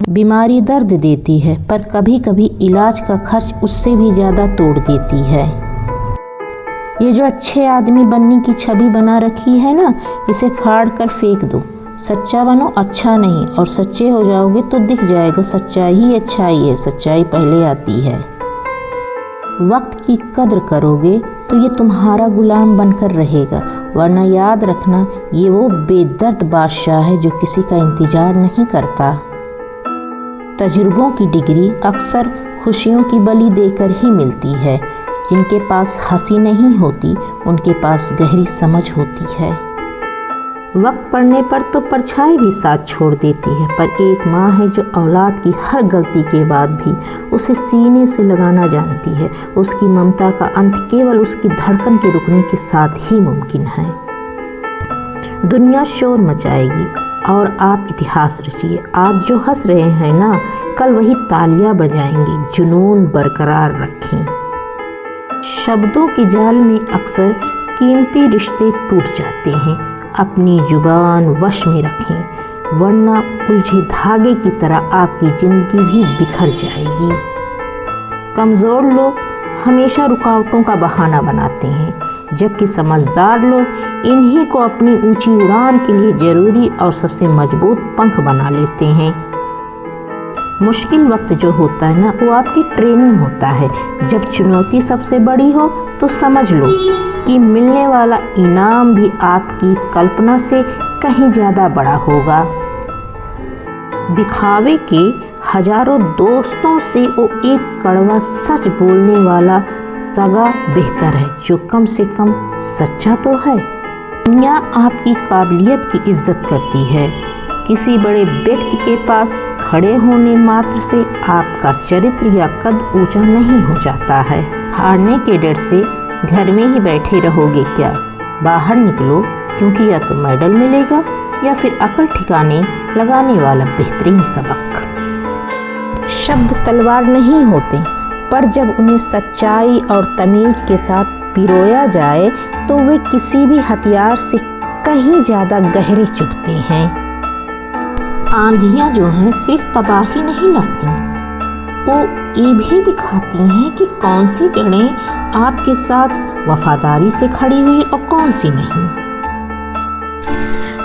बीमारी दर्द देती है, पर कभी कभी इलाज का खर्च उससे भी ज़्यादा तोड़ देती है। ये जो अच्छे आदमी बनने की छवि बना रखी है ना, इसे फाड़ कर फेंक दो। सच्चा बनो, अच्छा नहीं। और सच्चे हो जाओगे तो दिख जाएगा सच्चाई ही अच्छाई है, सच्चाई पहले आती है। वक्त की कद्र करोगे तो ये तुम्हारा गुलाम बनकर रहेगा, वरना याद रखना ये वो बेदर्द बादशाह है जो किसी का इंतजार नहीं करता। तजुर्बों की डिग्री अक्सर खुशियों की बलि देकर ही मिलती है। जिनके पास हंसी नहीं होती उनके पास गहरी समझ होती है। वक्त पड़ने पर तो परछाई भी साथ छोड़ देती है, पर एक माँ है जो औलाद की हर गलती के बाद भी उसे सीने से लगाना जानती है। उसकी ममता का अंत केवल उसकी धड़कन के रुकने के साथ ही मुमकिन है। दुनिया शोर मचाएगी और आप इतिहास रचिए। आज जो हंस रहे हैं ना, कल वही तालियां बजाएंगे। जुनून बरकरार रखें। शब्दों के जाल में अक्सर कीमती रिश्ते टूट जाते हैं। अपनी जुबान वश में रखें, वरना उलझे धागे की तरह आपकी जिंदगी भी बिखर जाएगी। कमज़ोर लोग हमेशा रुकावटों का बहाना बनाते हैं, जबकि समझदार लोग इन्हीं को अपनी ऊंची उड़ान के लिए ज़रूरी और सबसे मजबूत पंख बना लेते हैं। मुश्किल वक्त जो होता है ना, वो आपकी ट्रेनिंग होता है। जब चुनौती सबसे बड़ी हो तो समझ लो कि मिलने वाला इनाम भी आपकी कल्पना से कहीं ज़्यादा बड़ा होगा। दिखावे के हजारों दोस्तों से वो एक कड़वा सच बोलने वाला सगा बेहतर है, जो कम से कम सच्चा तो है। दुनिया आपकी काबिलियत की इज्जत करती है। किसी बड़े व्यक्ति के पास खड़े होने मात्र से आपका चरित्र या कद ऊंचा नहीं हो जाता है। हारने के डर से घर में ही बैठे रहोगे क्या? बाहर निकलो, क्योंकि या तो मेडल मिलेगा या फिर अकल ठिकाने लगाने वाला बेहतरीन सबक। शब्द तलवार नहीं होते, पर जब उन्हें सच्चाई और तमीज के साथ पिरोया जाए तो वे किसी भी हथियार से कहीं ज़्यादा गहरे चुभते हैं। आंधियाँ जो हैं सिर्फ तबाही नहीं लाती, वो ये भी दिखाती हैं कि कौन सी जड़ें आपके साथ वफादारी से खड़ी हुई और कौन सी नहीं।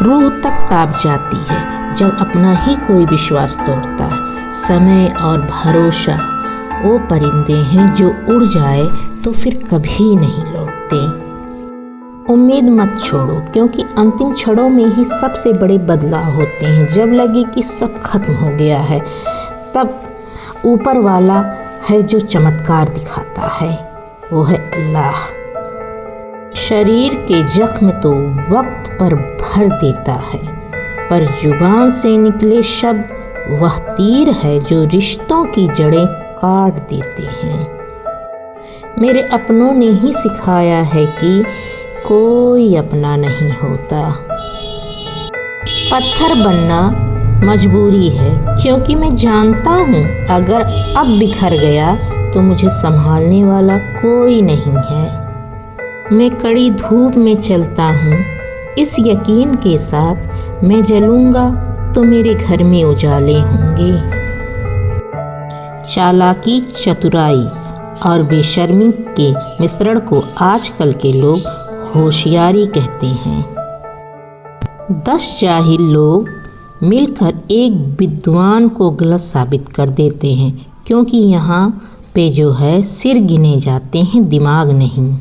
रूह तक कांप जाती है जब अपना ही कोई विश्वास तोड़ता है। समय और भरोसा वो परिंदे हैं जो उड़ जाए तो फिर कभी नहीं लौटते। उम्मीद मत छोड़ो, क्योंकि अंतिम क्षणों में ही सबसे बड़े बदलाव होते हैं। जब लगे कि सब खत्म हो गया है, तब ऊपर वाला है जो चमत्कार दिखाता है, वो है अल्लाह। शरीर के जख्म तो वक्त पर भर देता है, पर जुबान से निकले शब्द वह तीर है जो रिश्तों की जड़ें काट देते हैं। मेरे अपनों ने ही सिखाया है कि कोई अपना नहीं होता। पत्थर बनना मजबूरी है, क्योंकि मैं जानता हूँ अगर अब बिखर गया तो मुझे संभालने वाला कोई नहीं है। मैं कड़ी धूप में चलता हूँ इस यकीन के साथ, मैं जलूँगा तो मेरे घर में उजाले होंगे। चालाकी, चतुराई और बेशर्मी के मिश्रण को आजकल के लोग होशियारी कहते हैं। 10 जाहिल लोग मिलकर एक विद्वान को गलत साबित कर देते हैं, क्योंकि यहाँ पे जो है सिर गिने जाते हैं, दिमाग नहीं।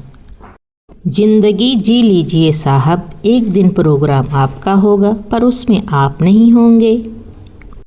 जिंदगी जी लीजिए साहब, एक दिन प्रोग्राम आपका होगा पर उसमें आप नहीं होंगे।